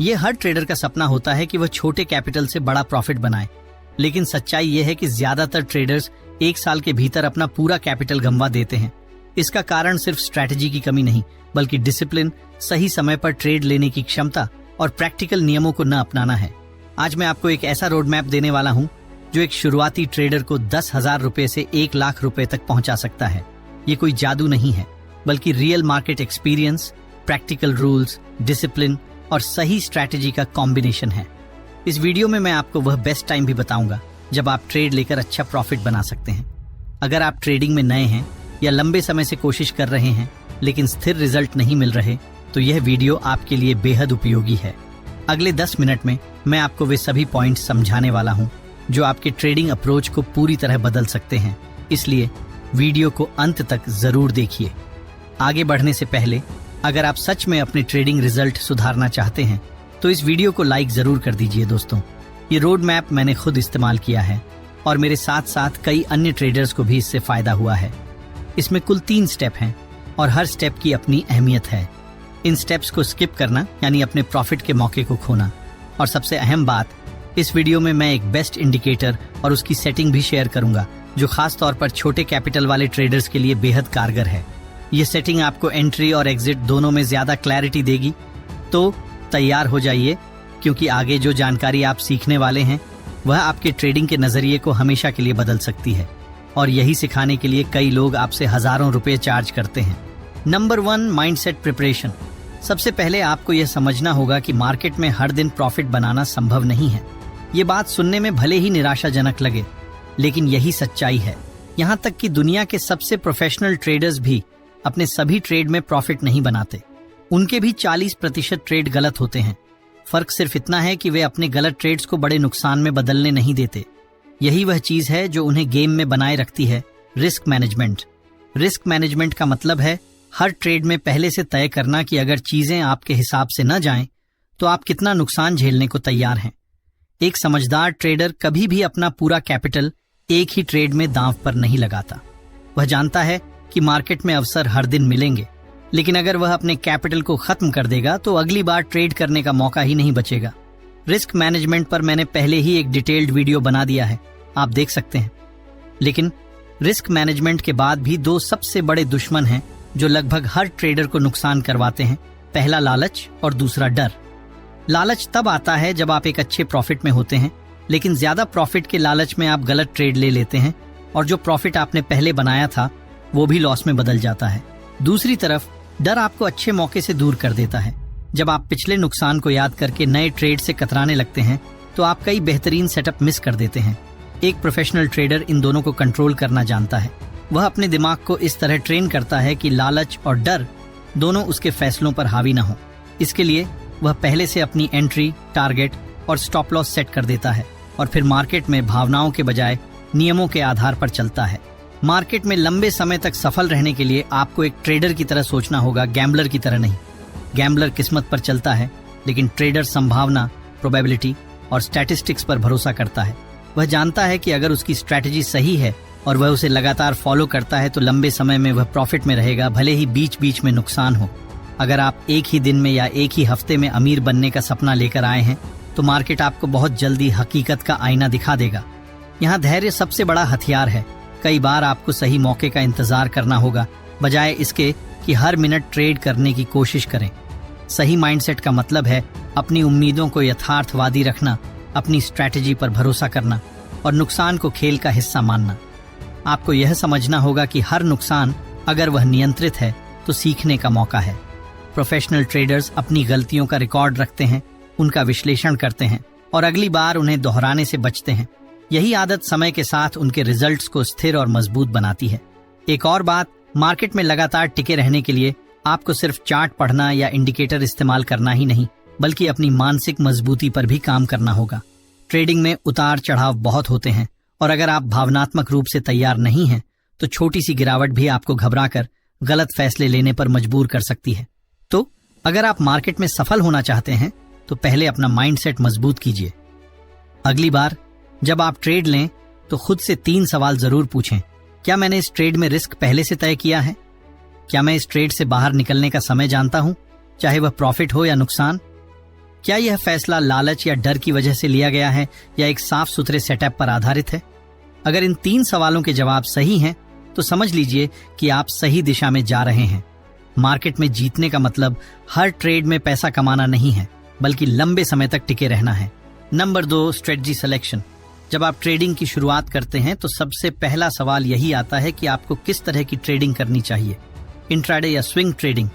ये हर ट्रेडर का सपना होता है कि वह छोटे कैपिटल से बड़ा प्रॉफिट बनाए, लेकिन सच्चाई यह है कि ज्यादातर ट्रेडर्स 1 साल के भीतर अपना पूरा कैपिटल गंवा देते हैं। इसका कारण सिर्फ स्ट्रैटेजी की कमी नहीं, बल्कि डिसिप्लिन, सही समय पर ट्रेड लेने की क्षमता और प्रैक्टिकल नियमों को न अपनाना है। आज मैं आपको एक ऐसा रोड मैप देने वाला हूं जो एक शुरुआती ट्रेडर को 10,000 रुपए से 1 लाख रुपए तक पहुंचा सकता है। ये कोई जादू नहीं है, बल्कि real market experience, practical rules, discipline और सही स्ट्रैटेजी का कॉम्बिनेशन है। इस वीडियो में मैं आपको वह बेस्ट टाइम भी बताऊंगा जब आप ट्रेड लेकर अच्छा प्रॉफिट बना सकते हैं। अगर आप ट्रेडिंग में नए हैं या लंबे समय से कोशिश कर रहे हैं लेकिन स्थिर रिजल्ट नहीं मिल रहे, तो यह वीडियो आपके लिए बेहद उपयोगी है। अगले 10 मिनट में मैं आपको वे सभी पॉइंट्स समझाने वाला हूं जो आपके ट्रेडिंग अप्रोच को पूरी तरह बदल सकते हैं, इसलिए वीडियो को अंत तक जरूर देखिए। आगे बढ़ने से पहले अगर आप सच में अपने ट्रेडिंग रिजल्ट सुधारना चाहते हैं तो इस वीडियो को लाइक जरूर कर दीजिए। दोस्तों, ये रोड मैप मैंने खुद इस्तेमाल किया है और मेरे साथ साथ कई अन्य ट्रेडर्स को भी इससे फायदा हुआ है। इसमें कुल 3 स्टेप हैं और हर स्टेप की अपनी अहमियत है। इन स्टेप्स को स्किप करना यानी अपने प्रॉफिट के मौके को खोना। और सबसे अहम बात, इस वीडियो में मैं एक बेस्ट इंडिकेटर और उसकी सेटिंग भी शेयर करूंगा जो खास तौर पर छोटे कैपिटल वाले ट्रेडर्स के लिए बेहद कारगर है। ये सेटिंग आपको एंट्री और एग्जिट दोनों में ज्यादा क्लैरिटी देगी। तो तैयार हो जाइए, क्योंकि आगे जो जानकारी आप सीखने वाले हैं वह आपके ट्रेडिंग के नजरिए को हमेशा के लिए बदल सकती है। और यही सिखाने के लिए कई लोग आपसे हजारों रुपए चार्ज करते हैं। Number 1, mindset preparation. सबसे पहले आपको यह समझना होगा कि मार्केट में हर दिन प्रॉफिट बनाना संभव नहीं है। ये बात सुनने में भले ही निराशाजनक लगे, लेकिन यही सच्चाई है। यहाँ तक कि दुनिया के सबसे प्रोफेशनल ट्रेडर्स भी अपने सभी ट्रेड में प्रॉफिट नहीं बनाते। उनके भी 40% ट्रेड गलत होते हैं। फर्क सिर्फ इतना है कि वे अपने गलत ट्रेड्स को बड़े नुकसान में बदलने नहीं देते। यही वह चीज है जो उन्हें गेम में बनाए रखती है, रिस्क मैनेजमेंट। रिस्क मैनेजमेंट का मतलब है हर ट्रेड में पहले से तय करना कि अगर चीजें आपके हिसाब से न जाएं, तो आप कितना नुकसान झेलने को तैयार हैं। एक समझदार ट्रेडर कभी भी अपना पूरा कैपिटल एक ही ट्रेड में दांव पर नहीं लगाता। वह जानता है कि मार्केट में अवसर हर दिन मिलेंगे, लेकिन अगर वह अपने कैपिटल को खत्म कर देगा तो अगली बार ट्रेड करने का मौका ही नहीं बचेगा। रिस्क मैनेजमेंट पर मैंने पहले ही एक डिटेल्ड वीडियो बना दिया है, आप देख सकते हैं। लेकिन रिस्क मैनेजमेंट के बाद भी 2 सबसे बड़े दुश्मन हैं जो लगभग हर ट्रेडर को नुकसान करवाते हैं। पहला लालच और दूसरा डर। लालच तब आता है जब आप एक अच्छे प्रॉफिट में होते हैं, लेकिन ज्यादा प्रॉफिट के लालच में आप गलत ट्रेड ले लेते हैं और जो प्रॉफिट आपने पहले बनाया था वो भी लॉस में बदल जाता है। दूसरी तरफ डर आपको अच्छे मौके से दूर कर देता है। जब आप पिछले नुकसान को याद करके नए ट्रेड से कतराने लगते हैं तो आप कई बेहतरीन सेटअप मिस कर देते हैं। एक प्रोफेशनल ट्रेडर इन दोनों को कंट्रोल करना जानता है। वह अपने दिमाग को इस तरह ट्रेन करता है कि लालच और डर दोनों उसके फैसलों पर हावी न हो। इसके लिए वह पहले से अपनी एंट्री, टारगेट और स्टॉप लॉस सेट कर देता है और फिर मार्केट में भावनाओं के बजाय नियमों के आधार पर चलता है। मार्केट में लंबे समय तक सफल रहने के लिए आपको एक ट्रेडर की तरह सोचना होगा, गैम्बलर की तरह नहीं। गैम्बलर किस्मत पर चलता है, लेकिन ट्रेडर संभावना, प्रोबेबिलिटी और स्टैटिस्टिक्स पर भरोसा करता है। वह जानता है कि अगर उसकी स्ट्रैटेजी सही है और वह उसे लगातार फॉलो करता है तो लंबे समय में वह प्रॉफिट में रहेगा, भले ही बीच बीच में नुकसान हो। अगर आप एक ही दिन में या एक ही हफ्ते में अमीर बनने का सपना लेकर आए हैं तो मार्केट आपको बहुत जल्दी हकीकत का आईना दिखा देगा। यहाँ धैर्य सबसे बड़ा हथियार है। कई बार आपको सही मौके का इंतजार करना होगा, बजाय इसके कि हर मिनट ट्रेड करने की कोशिश करें। सही माइंडसेट का मतलब है अपनी उम्मीदों को यथार्थवादी रखना, अपनी स्ट्रैटेजी पर भरोसा करना और नुकसान को खेल का हिस्सा मानना। आपको यह समझना होगा कि हर नुकसान, अगर वह नियंत्रित है, तो सीखने का मौका है। प्रोफेशनल ट्रेडर्स अपनी गलतियों का रिकॉर्ड रखते हैं, उनका विश्लेषण करते हैं और अगली बार उन्हें दोहराने से बचते हैं। यही आदत समय के साथ उनके रिजल्ट्स को स्थिर और मजबूत बनाती है। एक और बात, मार्केट में लगातार टिके रहने के लिए आपको सिर्फ चार्ट पढ़ना या इंडिकेटर इस्तेमाल करना ही नहीं, बल्कि अपनी मानसिक मजबूती पर भी काम करना होगा। ट्रेडिंग में उतार चढ़ाव बहुत होते हैं और अगर आप भावनात्मक रूप से तैयार नहीं हैं, तो छोटी सी गिरावट भी आपको घबराकर गलत फैसले लेने पर मजबूर कर सकती है। तो अगर आप मार्केट में सफल होना चाहते हैं तो पहले अपना माइंडसेट मजबूत कीजिए। अगली बार जब आप ट्रेड लें तो खुद से 3 सवाल जरूर पूछें। क्या मैंने इस ट्रेड में रिस्क पहले से तय किया है? क्या मैं इस ट्रेड से बाहर निकलने का समय जानता हूं, चाहे वह प्रॉफिट हो या नुकसान? क्या यह फैसला लालच या डर की वजह से लिया गया है या एक साफ सुथरे सेटअप पर आधारित है? अगर इन 3 सवालों के जवाब सही हैं, तो समझ लीजिए कि आप सही दिशा में जा रहे हैं। मार्केट में जीतने का मतलब हर ट्रेड में पैसा कमाना नहीं है, बल्कि लंबे समय तक टिके रहना है। Number 2, strategy selection. जब आप ट्रेडिंग की शुरुआत करते हैं तो सबसे पहला सवाल यही आता है कि आपको किस तरह की ट्रेडिंग करनी चाहिए, इंट्राडे या स्विंग ट्रेडिंग।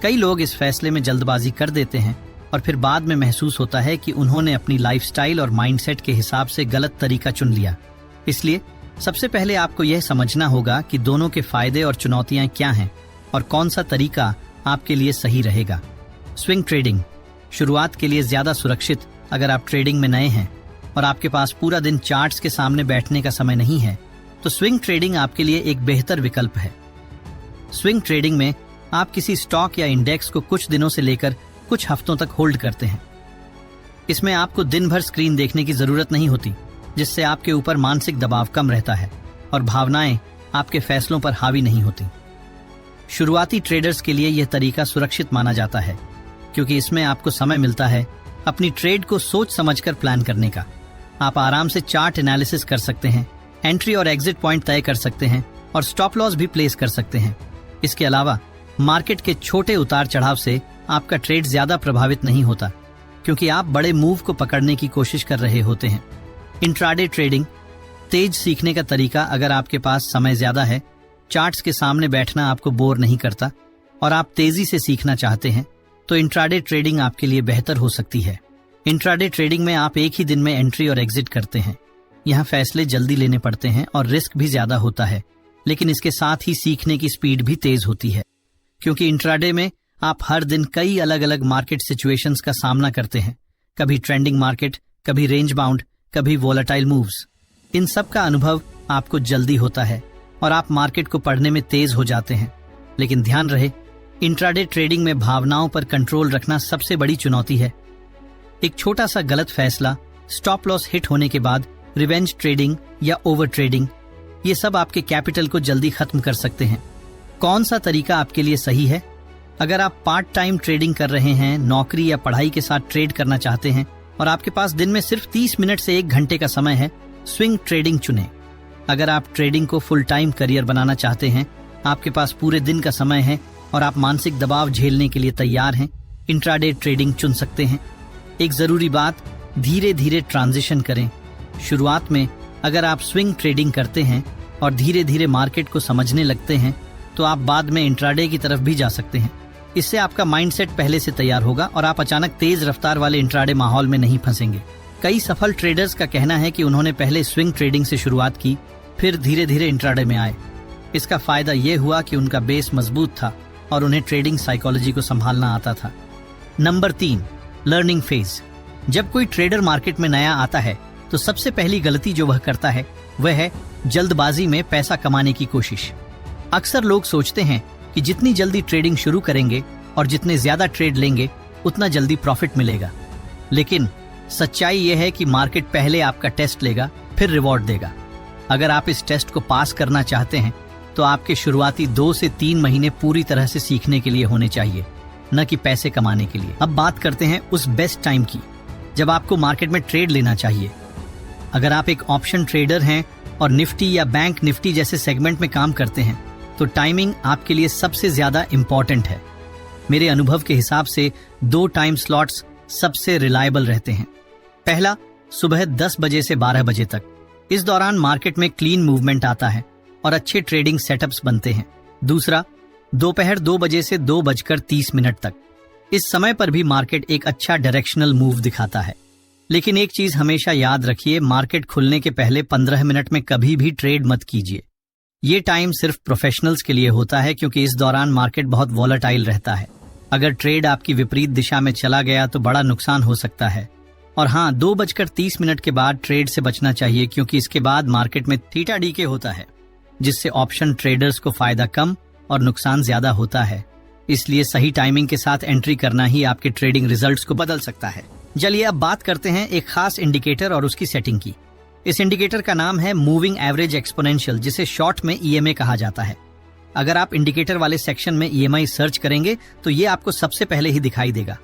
कई लोग इस फैसले में जल्दबाजी कर देते हैं और फिर बाद में महसूस होता है कि उन्होंने अपनी लाइफस्टाइल और माइंडसेट के हिसाब से गलत तरीका चुन लिया। इसलिए सबसे पहले आपको यह समझना होगा कि दोनों के फायदे और चुनौतियां क्या हैं और कौन सा तरीका आपके लिए सही रहेगा। स्विंग ट्रेडिंग शुरुआत के लिए ज्यादा सुरक्षित। अगर आप ट्रेडिंग में नए हैं और आपके पास पूरा दिन चार्ट्स के सामने बैठने का समय नहीं है, तो स्विंग ट्रेडिंग आपके लिए एक बेहतर विकल्प है। स्विंग ट्रेडिंग में आप किसी स्टॉक या इंडेक्स को कुछ दिनों से लेकर कुछ हफ्तों तक होल्ड करते हैं। इसमें आपको दिन भर स्क्रीन देखने की जरूरत नहीं होती, जिससे आपके ऊपर मानसिक दबाव कम रहता है और भावनाएं आपके फैसलों पर हावी नहीं होती। शुरुआती ट्रेडर्स के लिए यह तरीका सुरक्षित माना जाता है, क्योंकि इसमें आपको समय मिलता है अपनी ट्रेड को सोच समझकर प्लान करने का। आप आराम से चार्ट एनालिसिस कर सकते हैं, एंट्री और एग्जिट पॉइंट तय कर सकते हैं और स्टॉप लॉस भी प्लेस कर सकते हैं। इसके अलावा मार्केट के छोटे उतार चढ़ाव से आपका ट्रेड ज्यादा प्रभावित नहीं होता, क्योंकि आप बड़े मूव को पकड़ने की कोशिश कर रहे होते हैं। इंट्राडे ट्रेडिंग तेज सीखने का तरीका। अगर आपके पास समय ज्यादा है, चार्ट्स के सामने बैठना आपको बोर नहीं करता और आप तेजी से सीखना चाहते हैं, तो इंट्राडे ट्रेडिंग आपके लिए बेहतर हो सकती है। इंट्राडे ट्रेडिंग में आप एक ही दिन में एंट्री और एग्जिट करते हैं। यहाँ फैसले जल्दी लेने पड़ते हैं और रिस्क भी ज्यादा होता है, लेकिन इसके साथ ही सीखने की स्पीड भी तेज होती है, क्योंकि इंट्राडे में आप हर दिन कई अलग अलग मार्केट सिचुएशंस का सामना करते हैं। कभी ट्रेंडिंग मार्केट, कभी रेंज बाउंड, कभी वोलेटाइल मूव्स। इन सब का अनुभव आपको जल्दी होता है और आप मार्केट को पढ़ने में तेज हो जाते हैं। लेकिन ध्यान रहे, इंट्राडे ट्रेडिंग में भावनाओं पर कंट्रोल रखना सबसे बड़ी चुनौती है। एक छोटा सा गलत फैसला, स्टॉप लॉस हिट होने के बाद रिवेंज ट्रेडिंग या ओवर ट्रेडिंग, ये सब आपके कैपिटल को जल्दी खत्म कर सकते हैं। कौन सा तरीका आपके लिए सही है? अगर आप पार्ट टाइम ट्रेडिंग कर रहे हैं, नौकरी या पढ़ाई के साथ ट्रेड करना चाहते हैं और आपके पास दिन में सिर्फ 30 मिनट से 1 घंटे का समय है, स्विंग ट्रेडिंग चुनें। अगर आप ट्रेडिंग को फुल टाइम करियर बनाना चाहते हैं, आपके पास पूरे दिन का समय है और आप मानसिक दबाव झेलने के लिए तैयार हैं, इंट्राडे ट्रेडिंग चुन सकते हैं। एक जरूरी बात, धीरे धीरे ट्रांजिशन करें। शुरुआत में अगर आप स्विंग ट्रेडिंग करते हैं और धीरे धीरे मार्केट को समझने लगते हैं, तो आप बाद में इंट्राडे की तरफ भी जा सकते हैं। इससे आपका माइंडसेट पहले से तैयार होगा और आप अचानक तेज रफ्तार वाले इंट्राडे माहौल में नहीं फंसेंगे। कई सफल ट्रेडर्स का कहना है कि उन्होंने पहले स्विंग ट्रेडिंग से शुरुआत की, फिर धीरे धीरे इंट्राडे में आए। इसका फायदा ये हुआ कि उनका बेस मजबूत था और उन्हें ट्रेडिंग साइकोलॉजी को संभालना आता था। Number 3, learning phase. जब कोई ट्रेडर मार्केट में नया आता है, तो सबसे पहली गलती जो वह करता है वह है जल्दबाजी में पैसा कमाने की कोशिश। अक्सर लोग सोचते हैं कि जितनी जल्दी ट्रेडिंग शुरू करेंगे और जितने ज्यादा ट्रेड लेंगे, उतना जल्दी प्रॉफिट मिलेगा। लेकिन सच्चाई यह है कि मार्केट पहले आपका टेस्ट लेगा, फिर रिवॉर्ड देगा। अगर आप इस टेस्ट को पास करना चाहते हैं, तो आपके शुरुआती 2 से 3 महीने पूरी तरह से सीखने के लिए होने चाहिए, न कि पैसे कमाने के लिए। अब बात करते हैं उस बेस्ट टाइम की जब आपको मार्केट में ट्रेड लेना चाहिए। अगर आप एक ऑप्शन ट्रेडर हैं और निफ्टी या बैंक निफ्टी जैसे सेगमेंट में काम करते हैं, तो टाइमिंग आपके लिए सबसे ज्यादा इंपॉर्टेंट है। मेरे अनुभव के हिसाब से 2 टाइम स्लॉट्स सबसे रिलायबल रहते हैं। पहला, सुबह 10 बजे से 12 बजे तक। इस दौरान मार्केट में क्लीन मूवमेंट आता है और अच्छे ट्रेडिंग सेटअप्स बनते हैं। दूसरा, दोपहर 2 बजे से 2:30 तक। इस समय पर भी मार्केट एक अच्छा डायरेक्शनल मूव दिखाता है। लेकिन एक चीज हमेशा याद रखिए, मार्केट खुलने के पहले 15 मिनट में कभी भी ट्रेड मत कीजिए। ये टाइम सिर्फ प्रोफेशनल्स के लिए होता है, क्योंकि इस दौरान मार्केट बहुत वॉलेटाइल रहता है। अगर ट्रेड आपकी विपरीत दिशा में चला गया तो बड़ा नुकसान हो सकता है। और हाँ, 2:30 के बाद ट्रेड से बचना चाहिए, क्योंकि इसके बाद मार्केट में थीटा डीके होता है, जिससे ऑप्शन ट्रेडर्स को फायदा कम और नुकसान ज्यादा होता है। इसलिए सही टाइमिंग के साथ एंट्री करना ही आपके ट्रेडिंग रिजल्ट्स को बदल सकता है। चलिए अब बात करते हैं एक खास इंडिकेटर और उसकी सेटिंग की। इस इंडिकेटर का नाम है मूविंग एवरेज एक्सपोनेंशियल, जिसे शॉर्ट में EMA कहा जाता है। अगर आप इंडिकेटर वाले सेक्शन में EMI सर्च करेंगे, तो ये आपको सबसे पहले ही दिखाई देगा।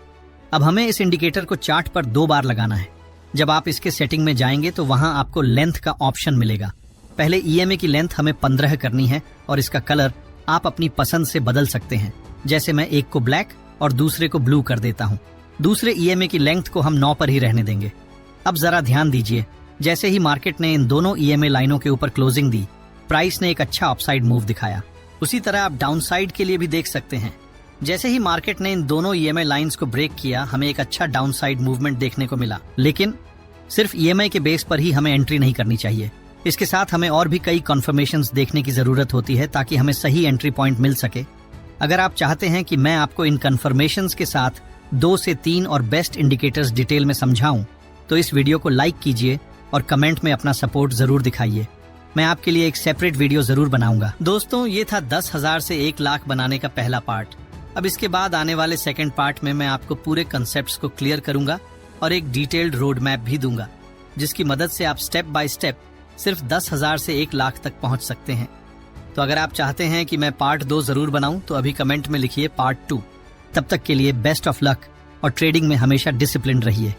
अब हमें इस इंडिकेटर को चार्ट पर 2 बार लगाना है। जब आप इसके सेटिंग में जाएंगे तो वहां आपको लेंथ का ऑप्शन मिलेगा। पहले EMA की लेंथ हमें 15 करनी है और इसका कलर आप अपनी पसंद से बदल सकते हैं। जैसे मैं एक को ब्लैक और दूसरे को ब्लू कर देता हूँ। दूसरे EMA की लेंथ को हम 9 पर ही रहने देंगे। अब जरा ध्यान दीजिए, जैसे ही मार्केट ने इन दोनों EMA लाइनों के ऊपर क्लोजिंग दी, प्राइस ने एक अच्छा अपसाइड मूव दिखाया। उसी तरह आप डाउनसाइड के लिए भी देख सकते हैं। जैसे ही मार्केट ने इन दोनों EMA लाइंस को ब्रेक किया, हमें एक अच्छा डाउनसाइड मूवमेंट देखने को मिला। लेकिन सिर्फ EMA के बेस पर ही हमें एंट्री नहीं करनी चाहिए। इसके साथ हमें और भी कई कन्फर्मेशंस देखने की जरूरत होती है ताकि हमें सही एंट्री पॉइंट मिल सके। अगर आप चाहते हैं कि मैं आपको इन कन्फर्मेशंस के साथ 2 से 3 और बेस्ट इंडिकेटर्स डिटेल में समझाऊं, तो इस वीडियो को लाइक कीजिए और कमेंट में अपना सपोर्ट जरूर दिखाइए। मैं आपके लिए एक सेपरेट वीडियो जरूर बनाऊंगा। दोस्तों, ये था 10,000 से 1 लाख बनाने का पहला पार्ट। अब इसके बाद आने वाले सेकंड पार्ट में मैं आपको पूरे कंसेप्ट्स को क्लियर करूंगा और एक डिटेल्ड रोड मैप भी दूंगा, जिसकी मदद से आप स्टेप बाय स्टेप सिर्फ 10,000 से 1 लाख तक पहुंच सकते हैं। तो अगर आप चाहते हैं कि मैं पार्ट 2 जरूर बनाऊं तो अभी कमेंट में लिखिए पार्ट 2। तब तक के लिए बेस्ट ऑफ लक और ट्रेडिंग में हमेशा डिसिप्लिन रहिए।